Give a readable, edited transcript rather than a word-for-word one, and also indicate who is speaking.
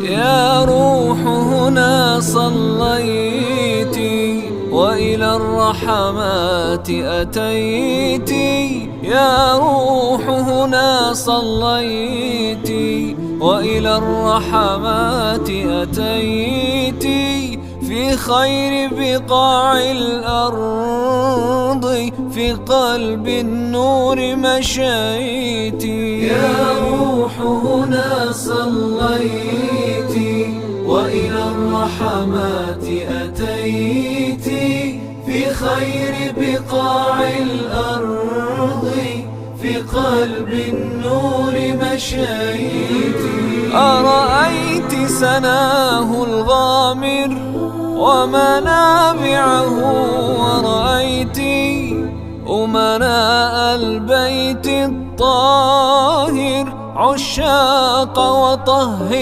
Speaker 1: يا روح هنا صليت وإلى الرحمات أتيت. يا روح هنا صليت وإلى الرحمات أتيت. في خير بقاع الأرض في قلب النور مشيت. يا روح هنا صليت وإلى الرحمات أتيت. في خير بقاع الأرض في قلب النور مشيت. أرأيت سناه الغامر ومنابعه، ورأيت أمناء البيت الطاهر عشاق وطهر